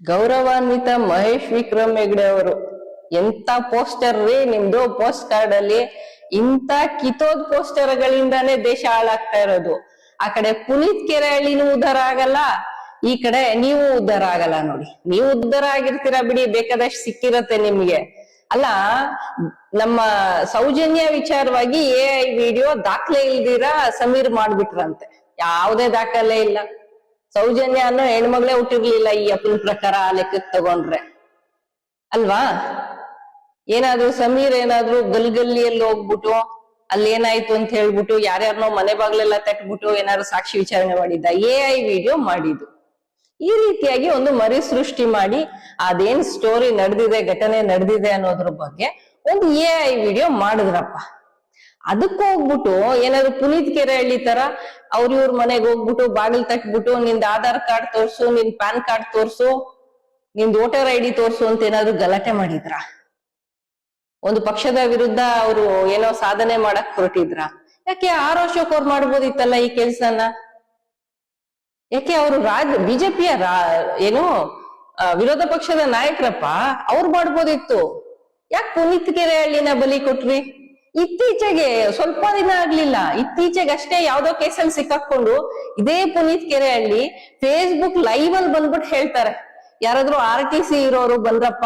ಗೌರವಾನ್ವಿತ ಮಹೇಶ್ ವಿಕ್ರಮ್ ಹೆಗ್ಡೆ ಅವರು ಎಂತ ಪೋಸ್ಟರ್ ರೀ ನಿಮ್ದು ಪೋಸ್ಟ್ ಕಾರ್ಡ್ ಅಲ್ಲಿ. ಇಂತ ಕಿತೋದ್ ಪೋಸ್ಟರ್ ಗಳಿಂದಾನೇ ದೇಶ ಹಾಳಾಗ್ತಾ ಇರೋದು. ಆ ಕಡೆ ಪುನೀತ್ ಕೆರೆಹಳ್ಳಿನೂ ಉದ್ಧಾರ ಆಗಲ್ಲ, ಈ ಕಡೆ ನೀವು ಉದ್ಧಾರ ಆಗಲ್ಲ. ನೋಡಿ, ನೀವು ಉದ್ಧಾರ ಆಗಿರ್ತೀರಾ ಬಿಡಿ, ಬೇಕಾದಷ್ಟು ಸಿಕ್ಕಿರತ್ತೆ ನಿಮ್ಗೆ. ಅಲ್ಲ, ನಮ್ಮ ಸೌಜನ್ಯ ವಿಚಾರವಾಗಿ AI ವಿಡಿಯೋ ದಾಖಲೆ ಇಲ್ದಿರಾ ಸಮೀರ್ ಮಾಡ್ಬಿಟ್ರಂತೆ. ಯಾವುದೇ ದಾಖಲೆ ಇಲ್ಲ. ಸೌಜನ್ಯ ಅನ್ನೋ ಹೆಣ್ಮಗಳೇ ಹುಟ್ಟಿರ್ಲಿಲ್ಲ ಈ ಅಪ್ಪನ ಪ್ರಕಾರ ಲೆಕ್ಕಕ್ಕೆ ತಗೊಂಡ್ರೆ, ಅಲ್ವಾ? ಏನಾದ್ರು ಸಮೀರ್ ಏನಾದ್ರು ಗಲ್ಗಲ್ಲಿಯಲ್ಲಿ ಹೋಗ್ಬಿಟ್ಟು ಅಲ್ಲಿ ಏನಾಯ್ತು ಅಂತ ಹೇಳ್ಬಿಟ್ಟು ಯಾರ್ಯಾರನೋ ಮನೆ ಬಾಗ್ಲೆಲ್ಲ ತಟ್ಬಿಟ್ಟು ಏನಾದ್ರು ಸಾಕ್ಷಿ ವಿಚಾರಣೆ ಮಾಡಿದ್ದ? AI ವಿಡಿಯೋ ಮಾಡಿದ್ದು. ಈ ರೀತಿಯಾಗಿ ಒಂದು ಮರಿ ಸೃಷ್ಟಿ ಮಾಡಿ ಅದೇನ್ ಸ್ಟೋರಿ ನಡೆದಿದೆ, ಘಟನೆ ನಡೆದಿದೆ ಅನ್ನೋದ್ರ ಬಗ್ಗೆ ಒಂದು AI ವಿಡಿಯೋ ಮಾಡಿದ್ರಪ್ಪ. ಅದಕ್ಕೆ ಹೋಗ್ಬಿಟ್ಟು ಏನಾದ್ರು ಪುನೀತ್ ಕೆರೆಹಳ್ಳಿ ತರ ಇವ್ರ ಮನೆಗೆ ಹೋಗ್ಬಿಟ್ಟು ಬಾಗಿಲ್ ತಟ್ಬಿಟ್ಟು ನಿಂದ ಆಧಾರ್ ಕಾರ್ಡ್ ತೋರ್ಸು, ನಿನ್ ಪ್ಯಾನ್ ಕಾರ್ಡ್ ತೋರ್ಸು, ನಿಂದ ವೋಟರ್ ID ತೋರ್ಸು ಅಂತ ಏನಾದ್ರು ಗಲಾಟೆ ಮಾಡಿದ್ರ? ಒಂದು ಪಕ್ಷದ ವಿರುದ್ಧ ಅವರು ಏನೋ ಸಾಧನೆ ಮಾಡಕ್ ಹೊರಟಿದ್ರ? ಯಾಕೆ ಅಶೋಕ್ ಅವ್ರು ಮಾಡ್ಬೋದಿತ್ತಲ್ಲ ಈ ಕೆಲ್ಸನ? ಯಾಕೆ ಅವರು ಬಿಜೆಪಿಯ ಏನು ವಿರೋಧ ಪಕ್ಷದ ನಾಯಕರಪ್ಪ, ಅವ್ರು ಮಾಡ್ಬೋದಿತ್ತು. ಯಾಕೆ ಪುನೀತ್ ಕೆರೆಹಳ್ಳಿನ ಬಲಿ ಕೊಟ್ರಿ? ಇತ್ತೀಚೆಗೆ ಸ್ವಲ್ಪ ದಿನ ಆಗ್ಲಿಲ್ಲ, ಇತ್ತೀಚೆಗೆ ಅಷ್ಟೇ ಯಾವ್ದೋ ಕೇಸಲ್ಲಿ ಸಿಕ್ಕಾಕೊಂಡು ಇದೇ ಪುನೀತ್ ಕೆರೆಹಳ್ಳಿ ಫೇಸ್ಬುಕ್ ಲೈವ್ ಅಲ್ಲಿ ಬಂದ್ಬಿಟ್ಟು ಹೇಳ್ತಾರೆ, ಯಾರಾದ್ರೂ RTC ಇರೋರು ಬಂದ್ರಪ್ಪ,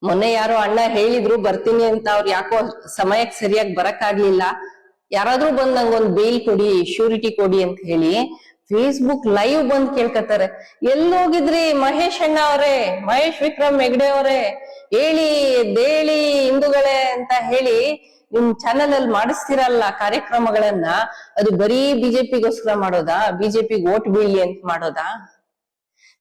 ಮೊನ್ನೆ ಯಾರೋ ಅಣ್ಣ ಹೇಳಿದ್ರು ಬರ್ತೀನಿ ಅಂತ, ಅವ್ರು ಯಾಕೋ ಸಮಯಕ್ಕೆ ಸರಿಯಾಗಿ ಬರಕ್ಕಾಗ್ಲಿಲ್ಲ, ಯಾರಾದ್ರೂ ಬಂದ್ ನಂಗೊಂದ್ ಬೇಲ್ ಕೊಡಿ, ಶ್ಯೂರಿಟಿ ಕೊಡಿ ಅಂತ ಹೇಳಿ ಫೇಸ್ಬುಕ್ ಲೈವ್ ಬಂದ್ ಕೇಳ್ಕತಾರೆ. ಎಲ್ಲೋಗಿದ್ರಿ ಮಹೇಶ್ ಅಣ್ಣ ಅವರೇ, ಮಹೇಶ್ ವಿಕ್ರಮ್ ಹೆಗ್ಡೆ ಅವರೇ, ಹೇಳಿ ದೇಳಿ ಹಿಂದೂಗಳೇ ಅಂತ ಹೇಳಿ ನಿಮ್ ಚಾನೆಲ್ ಅಲ್ಲಿ ಮಾಡಿಸ್ತಿರಲ್ಲ ಕಾರ್ಯಕ್ರಮಗಳನ್ನ, ಅದು ಬರೀ ಬಿಜೆಪಿಗೋಸ್ಕರ ಮಾಡೋದಾ? ಬಿಜೆಪಿಗೆ ವೋಟ್ ಬೀಳಿ ಅಂತ ಮಾಡೋದಾ?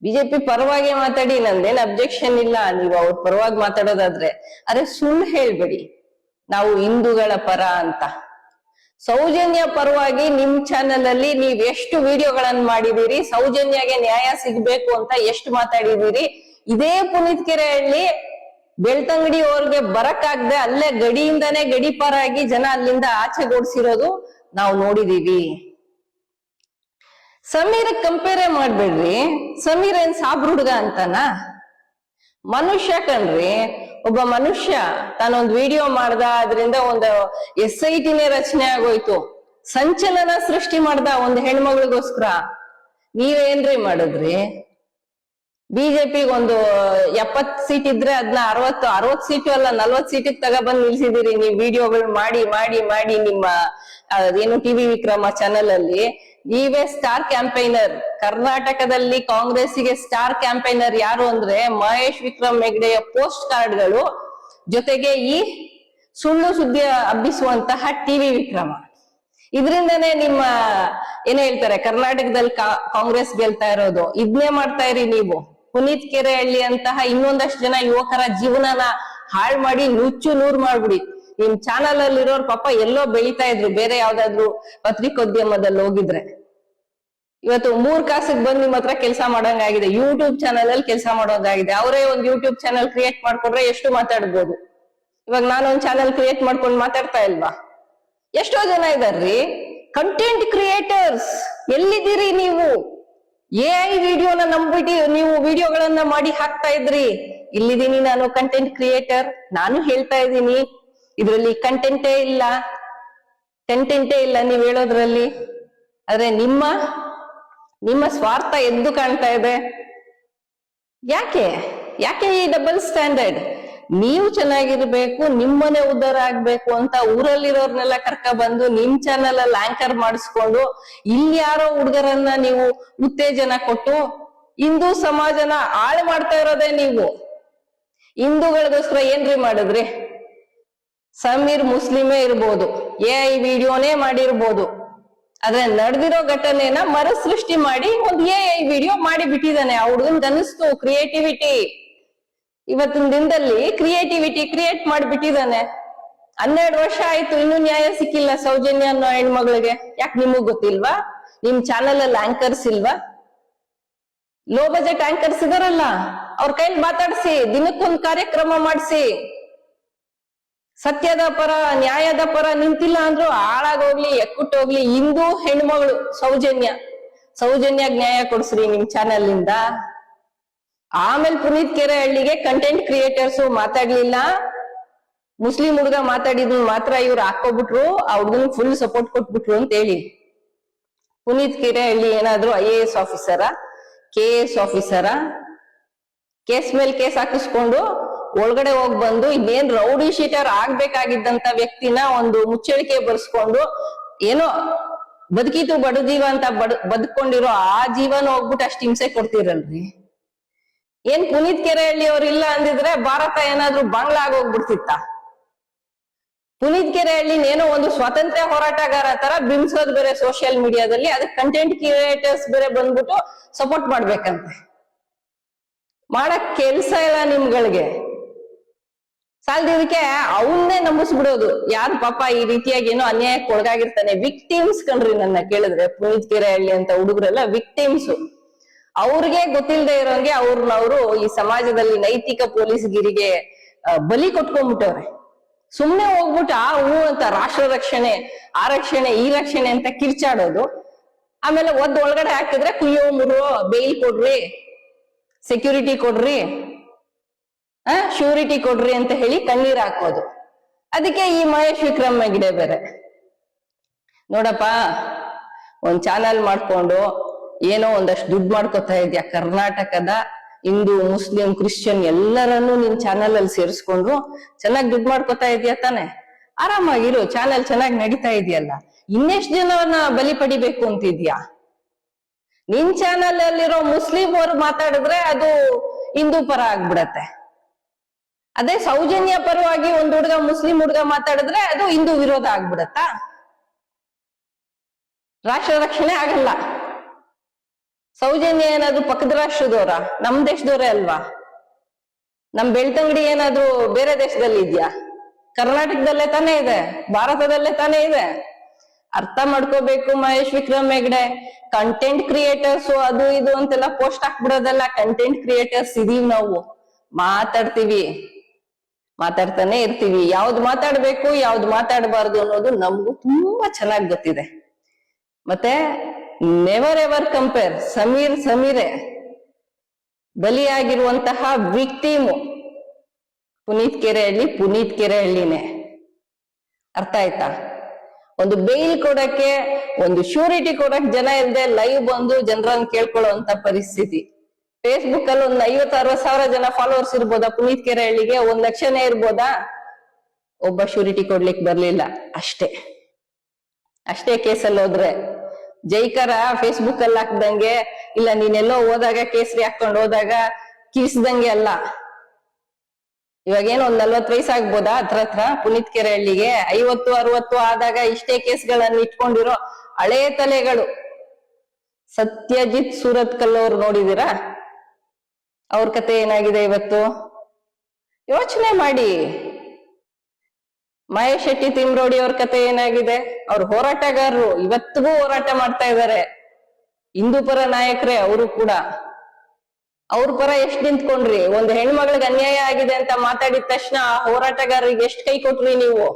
ಬಿಜೆಪಿ ಪರವಾಗಿ ಮಾತಾಡಿ, ನಂದೇನ್ ಅಬ್ಜೆಕ್ಷನ್ ಇಲ್ಲ, ನೀವು ಅವ್ರ ಪರವಾಗಿ ಮಾತಾಡೋದಾದ್ರೆ. ಆದ್ರೆ ಸುಳ್ಳು ಹೇಳ್ಬೇಡಿ ನಾವು ಹಿಂದೂಗಳ ಪರ ಅಂತ. ಸೌಜನ್ಯ ಪರವಾಗಿ ನಿಮ್ ಚಾನೆಲ್ ಅಲ್ಲಿ ನೀವ್ ಎಷ್ಟು ವಿಡಿಯೋಗಳನ್ನ ಮಾಡಿದೀರಿ, ಸೌಜನ್ಯಗೆ ನ್ಯಾಯ ಸಿಗ್ಬೇಕು ಅಂತ ಎಷ್ಟು ಮಾತಾಡಿದೀರಿ. ಇದೇ ಪುನೀತ್ ಕೆರೆಹಳ್ಳಿ ಬೆಳ್ತಂಗಡಿ ಅವ್ರಿಗೆ ಬರಕ್ಕಾಗ್ದೆ ಅಲ್ಲೇ ಗಡಿಯಿಂದಾನೇ ಗಡಿಪಾರಾಗಿ ಜನ ಅಲ್ಲಿಂದ ಆಚೆಗೋಡ್ಸಿರೋದು ನಾವು ನೋಡಿದೀವಿ. ಸಮೀರ್ ಕಂಪೇರೇ ಮಾಡ್ಬೇಡ್ರಿ, ಸಮೀರ್ ಏನ್ ಸಾಬ್ರ ಹುಡುಗ ಅಂತಾನ? ಮನುಷ್ಯ ಕಣ್ರಿ, ಒಬ್ಬ ಮನುಷ್ಯ ತಾನೊಂದ್ ವಿಡಿಯೋ ಮಾಡ್ದ, ಅದರಿಂದ ಒಂದು SITನೇ ರಚನೆ ಆಗೋಯ್ತು, ಸಂಚಲನ ಸೃಷ್ಟಿ ಮಾಡ್ದ ಒಂದು ಹೆಣ್ಮಗಳಿಗೋಸ್ಕರ. ನೀವೇನ್ರಿ ಮಾಡಿದ್ರಿ? ಬಿಜೆಪಿಗೆ ಒಂದು 70 ಸೀಟ್ ಇದ್ರೆ ಅದನ್ನ 60 ಸೀಟು ಅಲ್ಲ 40 ಸೀಟಿಗೆ ತಗೊಬಂದ್ ನಿಲ್ಸಿದಿರಿ ನೀವು ವಿಡಿಯೋಗಳು ಮಾಡಿ ಮಾಡಿ ಮಾಡಿ. ನಿಮ್ಮ ಏನು ಟಿವಿ ವಿಕ್ರಮ ಚಾನೆಲ್ ಅಲ್ಲಿ ನೀವೇ ಸ್ಟಾರ್ ಕ್ಯಾಂಪೈನರ್. ಕರ್ನಾಟಕದಲ್ಲಿ ಕಾಂಗ್ರೆಸ್ಸಿಗೆ ಸ್ಟಾರ್ ಕ್ಯಾಂಪೈನರ್ ಯಾರು ಅಂದ್ರೆ ಮಹೇಶ್ ವಿಕ್ರಮ್ ಹೆಗ್ಡೆಯ ಪೋಸ್ಟ್ ಕಾರ್ಡ್ಗಳು, ಜೊತೆಗೆ ಈ ಸುಳ್ಳು ಸುದ್ದಿ ಹಬ್ಬಿಸುವಂತಹ ಟಿವಿ ವಿಕ್ರಮ. ಇದರಿಂದನೇ ನಿಮ್ಮ ಏನ್ ಹೇಳ್ತಾರೆ, ಕರ್ನಾಟಕದಲ್ಲಿ ಕಾಂಗ್ರೆಸ್ ಗೆಲ್ತಾ ಇರೋದು. ಇದನ್ನೇ ಮಾಡ್ತಾ ಇರಿ ನೀವು. ಪುನೀತ್ ಕೆರೆಹಳ್ಳಿ ಅಂತಹ ಇನ್ನೊಂದಷ್ಟು ಜನ ಯುವಕರ ಜೀವನನ ಹಾಳು ಮಾಡಿ ನುಚ್ಚು ನೂರು ಮಾಡ್ಬಿಡಿ. ನಿಮ್ ಚಾನಲ್ ಅಲ್ಲಿ ಇರೋರ್ ಪಾಪ ಎಲ್ಲೋ ಬೆಳಿತಾ ಇದ್ರು, ಬೇರೆ ಯಾವ್ದಾದ್ರು ಪತ್ರಿಕೋದ್ಯಮದಲ್ಲಿ ಹೋಗಿದ್ರೆ. ಇವತ್ತು 3 ಕಾಸಿಗೆ ಬಂದ್ ನಿಮ್ ಹತ್ರ ಕೆಲಸ ಮಾಡೋಂಗಾಗಿದೆ, ಯೂಟ್ಯೂಬ್ ಚಾನಲ್ ಅಲ್ಲಿ ಕೆಲಸ ಮಾಡೋಂಗಾಗಿದೆ. ಅವರೇ ಒಂದು ಯೂಟ್ಯೂಬ್ ಚಾನಲ್ ಕ್ರಿಯೇಟ್ ಮಾಡ್ಕೊಂಡ್ರೆ ಎಷ್ಟು ಮಾತಾಡ್ಬೋದು. ಇವಾಗ ನಾನೊಂದ್ ಚಾನಲ್ ಕ್ರಿಯೇಟ್ ಮಾಡ್ಕೊಂಡು ಮಾತಾಡ್ತಾ ಇಲ್ವಾ? ಎಷ್ಟೋ ಜನ ಇದಾರ್ರಿ ಕಂಟೆಂಟ್ ಕ್ರಿಯೇಟರ್ಸ್. ಎಲ್ಲಿದ್ದೀರಿ ನೀವು? AI ವಿಡಿಯೋನ ನಂಬಿಟ್ಟು ನೀವು ವಿಡಿಯೋಗಳನ್ನ ಮಾಡಿ ಹಾಕ್ತಾ ಇದ್ರಿ. ಇಲ್ಲಿದ್ದೀನಿ ನಾನು ಕಂಟೆಂಟ್ ಕ್ರಿಯೇಟರ್, ನಾನು ಹೇಳ್ತಾ ಇದ್ದೀನಿ ಇದ್ರಲ್ಲಿ ಕಂಟೆಂಟೇ ಇಲ್ಲ ನೀವ್ ಹೇಳೋದ್ರಲ್ಲಿ. ಆದ್ರೆ ನಿಮ್ಮ ಸ್ವಾರ್ಥ ಎದ್ದು ಕಾಣ್ತಾ ಇದೆ. ಯಾಕೆ ಈ ಡಬಲ್ ಸ್ಟ್ಯಾಂಡರ್ಡ್? ನೀವು ಚೆನ್ನಾಗಿರ್ಬೇಕು, ನಿಮ್ಮನೆ ಉದ್ಧಾರ ಆಗ್ಬೇಕು ಅಂತ ಊರಲ್ಲಿರೋರ್ನೆಲ್ಲ ಕರ್ಕ ಬಂದು ನಿಮ್ ಚಾನಲ್ ಅಲ್ಲಿ ಆಂಕರ್ ಮಾಡಿಸ್ಕೊಂಡು ಇಲ್ಲಿ ಯಾರೋ ಹುಡುಗರನ್ನ ನೀವು ಉತ್ತೇಜನ ಕೊಟ್ಟು ಹಿಂದೂ ಸಮಾಜನ ಹಾಳು ಮಾಡ್ತಾ ಇರೋದೇ ನೀವು. ಹಿಂದೂಗಳಿಗೋಸ್ಕರ ಏನ್ರಿ ಮಾಡಿದ್ರಿ? ಸಮೀರ್ ಮುಸ್ಲಿಮೇ ಇರ್ಬೋದು, AI ವಿಡಿಯೋನೇ ಮಾಡಿರ್ಬೋದು, ಆದ್ರೆ ನಡೆದಿರೋ ಘಟನೆನ ಮರುಸೃಷ್ಟಿ ಮಾಡಿ ಒಂದು AI ವಿಡಿಯೋ ಮಾಡಿ ಬಿಟ್ಟಿದ್ದಾನೆ. ಆ ಹುಡುಗನ್ಗೆ ಅನಿಸ್ತು ಕ್ರಿಯೇಟಿವಿಟಿ, ಇವತ್ತಿನ ದಿನದಲ್ಲಿ ಕ್ರಿಯೇಟಿವಿಟಿ ಕ್ರಿಯೇಟ್ ಮಾಡಿಬಿಟ್ಟಿದ್ದಾನೆ. 12 ವರ್ಷ ಆಯ್ತು, ಇನ್ನೂ ನ್ಯಾಯ ಸಿಕ್ಕಿಲ್ಲ ಸೌಜನ್ಯ ಅನ್ನೋ ಹೆಣ್ಮಗಳಿಗೆ. ಯಾಕೆ ನಿಮಗ್ ಗೊತ್ತಿಲ್ವಾ? ನಿಮ್ ಚಾನಲ್ ಅಲ್ಲಿ ಆಂಕರ್ಸ್ ಇಲ್ವಾ? ಲೋ ಬಜೆಟ್ ಆಂಕರ್ಸ್ ಇದಾರಲ್ಲ, ಅವ್ರ ಕೈಲಿ ಮಾತಾಡ್ಸಿ, ದಿನಕ್ಕೊಂದು ಕಾರ್ಯಕ್ರಮ ಮಾಡಿಸಿ. ಸತ್ಯದ ಪರ ನ್ಯಾಯದ ಪರ ನಿಂತಿಲ್ಲ ಅಂದ್ರು ಹಾಳಾಗೋಗ್ಲಿ, ಎಕ್ಕುಟ್ಟೋಗ್ಲಿ. ಹಿಂದೂ ಹೆಣ್ಮಗಳು ಸೌಜನ್ಯಾಗ್ ನ್ಯಾಯ ಕೊಡ್ಸ್ರಿ ನಿಮ್ ಚಾನಲ್ ಇಂದ. ಆಮೇಲೆ ಪುನೀತ್ ಕೆರೆಹಳ್ಳಿಗೆ ಕಂಟೆಂಟ್ ಕ್ರಿಯೇಟರ್ಸ್ ಮಾತಾಡ್ಲಿಲ್ಲ, ಮುಸ್ಲಿಂ ಹುಡುಗ ಮಾತಾಡಿದ್ ಮಾತ್ರ ಇವ್ರು ಹಾಕೋಬಿಟ್ರು, ಆ ಹುಡುಗನ್ ಫುಲ್ ಸಪೋರ್ಟ್ ಕೊಟ್ಬಿಟ್ರು ಅಂತ ಹೇಳಿ ಪುನೀತ್ ಕೆರೆಹಳ್ಳಿ ಏನಾದ್ರು IAS ಆಫೀಸರ, KS ಆಫೀಸರ? ಕೇಸ್ ಮೇಲೆ ಕೇಸ್ ಹಾಕಿಸ್ಕೊಂಡು ಒಳಗಡೆ ಹೋಗ್ ಬಂದು ಇನ್ನೇನ್ ರೌಡಿ ಶೀಟರ್ ಆಗ್ಬೇಕಾಗಿದ್ದಂತ ವ್ಯಕ್ತಿನ ಒಂದು ಮುಚ್ಚಳಿಕೆ ಬರ್ಸ್ಕೊಂಡು ಏನೋ ಬದುಕಿತು ಬಡ ಜೀವ ಅಂತ ಬದುಕೊಂಡಿರೋ ಆ ಜೀವನ ಹೋಗ್ಬಿಟ್ಟು ಅಷ್ಟ್ ಹಿಂಸೆ ಕೊಡ್ತೀರಲ್ರಿ. ಏನ್ ಪುನೀತ್ ಕೆರೆಹಳ್ಳಿ ಅವ್ರು ಇಲ್ಲ ಅಂದಿದ್ರೆ ಭಾರತ ಏನಾದ್ರೂ ಬಾಂಗ್ಲಾ ಆಗೋಗ್ಬಿಡ್ತಿತ್ತ? ಪುನೀತ್ ಕೆರೆಹಳ್ಳಿ ಏನೋ ಒಂದು ಸ್ವಾತಂತ್ರ್ಯ ಹೋರಾಟಗಾರ ತರ ಬಿಂಬಿಸೋದ್ ಬೇರೆ ಸೋಷಿಯಲ್ ಮೀಡಿಯಾದಲ್ಲಿ, ಅದಕ್ಕೆ ಕಂಟೆಂಟ್ ಕ್ರಿಯೇಟರ್ಸ್ ಬೇರೆ ಬಂದ್ಬಿಟ್ಟು ಸಪೋರ್ಟ್ ಮಾಡ್ಬೇಕಂತೆ. ಮಾಡಕ್ ಕೆಲ್ಸ ಇಲ್ಲ ನಿಮ್ಗಳಿಗೆ. ಸಾಲದಿದಕ್ಕೆ ಅವನ್ನೇ ನಂಬಿಸ್ಬಿಡೋದು, ಯಾರು ಪಾಪ ಈ ರೀತಿಯಾಗಿ ಏನೋ ಅನ್ಯಾಯಕ್ಕೆ ಒಳಗಾಗಿರ್ತಾನೆ. ವಿಕ್ಟಿಮ್ಸ್ ಕಣ್ರಿ, ನನ್ನ ಕೇಳಿದ್ರೆ ಪುನೀತ್ ಕೆರೆಹಳ್ಳಿ ಅಂತ ಹುಡುಗರೆಲ್ಲ ವಿಕ್ಟಿಮ್ಸ್. ಅವ್ರಿಗೆ ಗೊತ್ತಿಲ್ಲದೆ ಇರೋಂಗೆ ಅವ್ರನ್ನವರು ಈ ಸಮಾಜದಲ್ಲಿ ನೈತಿಕ ಪೊಲೀಸ್ಗಿರಿಗೆ ಬಲಿ ಕೊಟ್ಕೊಂಡ್ಬಿಟ್ಟವ್ರೆ. ಸುಮ್ನೆ ಹೋಗ್ಬಿಟ್ಟು ಹೂ ಅಂತ ರಾಷ್ಟ್ರ ರಕ್ಷಣೆ, ಆ ರಕ್ಷಣೆ, ಈ ರಕ್ಷಣೆ ಅಂತ ಕಿರ್ಚಾಡೋದು, ಆಮೇಲೆ ಒಳಗಡೆ ಹಾಕಿದ್ರೆ ಕುಯ್ಯೋ ಮುರು, ಬೇಲ್ ಕೊಡ್ರಿ, ಸೆಕ್ಯೂರಿಟಿ ಕೊಡ್ರಿ, ಶ್ಯೂರಿಟಿ ಕೊಡ್ರಿ ಅಂತ ಹೇಳಿ ಕಣ್ಣೀರ್ ಹಾಕೋದು. ಅದಕ್ಕೆ ಈ ಮಹೇಶ್ ವಿಕ್ರಮ್ ಹೆಗ್ಡೆ ಬೇರೆ ನೋಡಪ್ಪ, ಒಂದ್ ಚಾನಲ್ ಮಾಡ್ಕೊಂಡು ಏನೋ ಒಂದಷ್ಟು ದುಡ್ಡು ಮಾಡ್ಕೊತಾ ಇದ್ಯಾ, ಕರ್ನಾಟಕದ ಹಿಂದೂ, ಮುಸ್ಲಿಂ, ಕ್ರಿಶ್ಚಿಯನ್ ಎಲ್ಲರನ್ನೂ ನಿನ್ ಚಾನಲ್ ಅಲ್ಲಿ ಸೇರಿಸ್ಕೊಂಡು ಚೆನ್ನಾಗಿ ದುಡ್ಡು ಮಾಡ್ಕೊತಾ ಇದೀಯ ತಾನೆ, ಆರಾಮಾಗಿರು, ಚಾನಲ್ ಚೆನ್ನಾಗಿ ನಡೀತಾ ಇದೆಯಲ್ಲ. ಇನ್ನೆಷ್ಟು ಜನವನ್ನ ಬಲಿ ಪಡಿಬೇಕು ಅಂತಿದ್ಯಾ? ನಿನ್ ಚಾನಲ್ ಅಲ್ಲಿರೋ ಮುಸ್ಲಿಂ ಅವರು ಮಾತಾಡಿದ್ರೆ ಅದು ಹಿಂದೂ ಪರ ಆಗ್ಬಿಡತ್ತೆ. ಅದೇ ಸೌಜನ್ಯ ಪರವಾಗಿ ಒಂದ್ ಹುಡುಗ, ಮುಸ್ಲಿಂ ಹುಡುಗ ಮಾತಾಡಿದ್ರೆ ಅದು ಹಿಂದೂ ವಿರೋಧ ಆಗ್ಬಿಡತ್ತಾ? ರಾಷ್ಟ್ರ ರಕ್ಷಣೆ ಆಗಲ್ಲ. ಸೌಜನ್ಯ ಏನಾದ್ರು ಪಕ್ಕದ ರಾಷ್ಟ್ರದವ್ರ, ನಮ್ ದೇಶದವ್ರೇ ಅಲ್ವಾ? ನಮ್ ಬೆಳ್ತಂಗಡಿ ಏನಾದ್ರು ಬೇರೆ ದೇಶದಲ್ಲಿ ಇದ್ಯಾ? ಕರ್ನಾಟಕದಲ್ಲೇ ತಾನೇ ಇದೆ, ಭಾರತದಲ್ಲೇ ತಾನೇ ಇದೆ. ಅರ್ಥ ಮಾಡ್ಕೋಬೇಕು ಮಹೇಶ್ ವಿಕ್ರಮ್ ಹೆಗ್ಡೆ. ಕಂಟೆಂಟ್ ಕ್ರಿಯೇಟರ್ಸ್ ಅದು ಇದು ಅಂತೆಲ್ಲ ಪೋಸ್ಟ್ ಹಾಕ್ಬಿಡೋದಲ್ಲ. ಕಂಟೆಂಟ್ ಕ್ರಿಯೇಟರ್ಸ್ ಇದೀವಿ ನಾವು, ಮಾತಾಡ್ತೀವಿ, ಮಾತಾಡ್ತಾನೆ ಇರ್ತೀವಿ. ಯಾವ್ದು ಮಾತಾಡ್ಬೇಕು, ಯಾವ್ದು ಮಾತಾಡಬಾರ್ದು ಅನ್ನೋದು ನಮ್ಗೂ ತುಂಬಾ ಚೆನ್ನಾಗಿ ಗೊತ್ತಿದೆ. ಮತ್ತೆ never ever compare, ಸಮೀರೆ ಬಲಿಯಾಗಿರುವಂತಹ victim Puneeth ಕೆರೆಹಳ್ಳಿನೇ. ಅರ್ಥ ಆಯ್ತಾ? ಒಂದು ಬೇಲ್ ಕೊಡಕ್ಕೆ, ಒಂದು ಶ್ಯೂರಿಟಿ ಕೊಡಕ್ ಜನ ಇಲ್ಲದೆ ಲೈವ್ ಬಂದು ಜನರನ್ನ ಕೇಳ್ಕೊಳ್ಳುವಂತ ಪರಿಸ್ಥಿತಿ. ಫೇಸ್ಬುಕ್ ಅಲ್ಲಿ ಒಂದು 50-60 ಸಾವಿರ ಜನ ಫಾಲೋವರ್ಸ್ ಇರ್ಬೋದಾ ಪುನೀತ್ ಕೆರೆಹಳ್ಳಿಗೆ? 1 ಲಕ್ಷನೇ ಇರ್ಬೋದಾ? ಒಬ್ಬ ಶ್ಯೂರಿಟಿ ಕೊಡ್ಲಿಕ್ ಬರ್ಲಿಲ್ಲ, ಅಷ್ಟೇ ಕೇಸಲ್ಲಿ ಹೋದ್ರೆ. ಜೈಕರ ಫೇಸ್ಬುಕ್ ಅಲ್ಲಿ ಹಾಕ್ದಂಗೆ, ಇಲ್ಲ ನೀನೆಲ್ಲೋ ಹೋದಾಗ ಕೇಸರಿ ಹಾಕೊಂಡು ಹೋದಾಗ ಕಿರಿಸ್ದಂಗೆ ಅಲ್ಲ. ಇವಾಗೇನು 40 ವಯಸ್ಸಾಗ್ಬೋದಾ ಹತ್ರ ಪುನೀತ್ ಕೆರೆಹಳ್ಳಿಗೆ? 50-60 ಆದಾಗ ಇಷ್ಟೇ ಕೇಸ್ಗಳನ್ನ ಇಟ್ಕೊಂಡಿರೋ ಹಳೇ ತಲೆಗಳು. ಸತ್ಯಜಿತ್ ಸೂರತ್ಕಲ್ ಅವ್ರು ನೋಡಿದೀರಾ? ಅವ್ರ ಕತೆ ಏನಾಗಿದೆ ಇವತ್ತು? ಯೋಚನೆ ಮಾಡಿ. ಮಹೇಶ್ ಶೆಟ್ಟಿ ತಿಮ್ರೋಡಿ ಅವ್ರ ಕತೆ ಏನಾಗಿದೆ? ಅವ್ರ ಹೋರಾಟಗಾರರು, ಇವತ್ತಿಗೂ ಹೋರಾಟ ಮಾಡ್ತಾ ಇದ್ದಾರೆ. ಹಿಂದೂ ಪರ ನಾಯಕರೇ ಅವರು ಕೂಡ. ಅವ್ರ ಪರ ಎಷ್ಟ್ ನಿಂತ್ಕೊಂಡ್ರಿ? ಒಂದು ಹೆಣ್ಮಗಳಿಗೆ ಅನ್ಯಾಯ ಆಗಿದೆ ಅಂತ ಮಾತಾಡಿದ ತಕ್ಷಣ ಹೋರಾಟಗಾರರಿಗೆ ಎಷ್ಟ್ ಕೈ ಕೊಟ್ರಿ ನೀವು?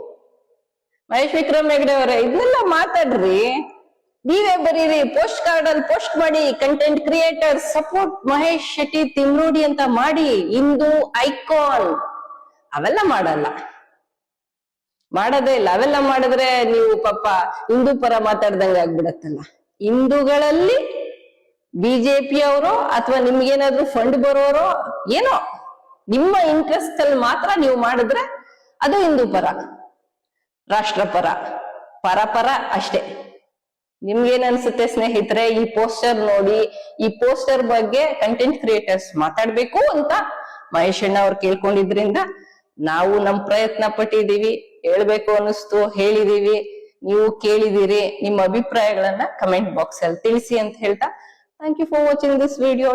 ಮಹೇಶ್ ವಿಕ್ರಮ್ ಹೆಗ್ಡೆ ಅವರೇ, ಇದನ್ನೆಲ್ಲ ಮಾತಾಡ್ರಿ, ನೀವೇ ಬರೀರಿ, ಪೋಸ್ಟ್ ಕಾರ್ಡ್ ಅಲ್ಲಿ ಪೋಸ್ಟ್ ಮಾಡಿ, content creator support Mahesh Shetty Timarodi ಅಂತ ಮಾಡಿ, ಹಿಂದೂ ಐಕಾನ್. ಅವೆಲ್ಲ ಮಾಡೋದೇ ಇಲ್ಲ. ಅವೆಲ್ಲ ಮಾಡಿದ್ರೆ ನೀವು ಪಾಪ ಹಿಂದೂ ಪರ ಮಾತಾಡ್ದಂಗ ಆಗ್ಬಿಡತ್ತಲ್ಲ. ಹಿಂದೂಗಳಲ್ಲಿ ಬಿಜೆಪಿ ಅವರು ಅಥವಾ ನಿಮ್ಗೇನಾದ್ರು ಫಂಡ್ ಬರೋರು ಏನೋ ನಿಮ್ಮ ಇಂಟ್ರೆಸ್ಟ್ ಅಲ್ಲಿ ಮಾತ್ರ ನೀವು ಮಾಡಿದ್ರೆ ಅದು ಹಿಂದೂ ಪರ, ರಾಷ್ಟ್ರಪರ, ಪರ ಅಷ್ಟೇ. ನಿಮ್ಗೇನ್ ಅನ್ಸುತ್ತೆ ಸ್ನೇಹಿತರೆ? ಈ ಪೋಸ್ಟರ್ ನೋಡಿ, ಈ ಪೋಸ್ಟರ್ ಬಗ್ಗೆ ಕಂಟೆಂಟ್ ಕ್ರಿಯೇಟರ್ಸ್ ಮಾತಾಡ್ಬೇಕು ಅಂತ ಮಹೇಶ್ ಅಣ್ಣ ಅವ್ರು ಕೇಳ್ಕೊಂಡಿದ್ರಿಂದ ನಾವು ನಮ್ ಪ್ರಯತ್ನ ಪಟ್ಟಿದೀವಿ. ಹೇಳ್ಬೇಕು ಅನಿಸ್ತು, ಹೇಳಿದೀವಿ. ನೀವು ಕೇಳಿದಿರಿ. ನಿಮ್ಮ ಅಭಿಪ್ರಾಯಗಳನ್ನ ಕಮೆಂಟ್ ಬಾಕ್ಸ್ ಅಲ್ಲಿ ತಿಳಿಸಿ ಅಂತ ಹೇಳ್ತಾ, thank you for watching this video.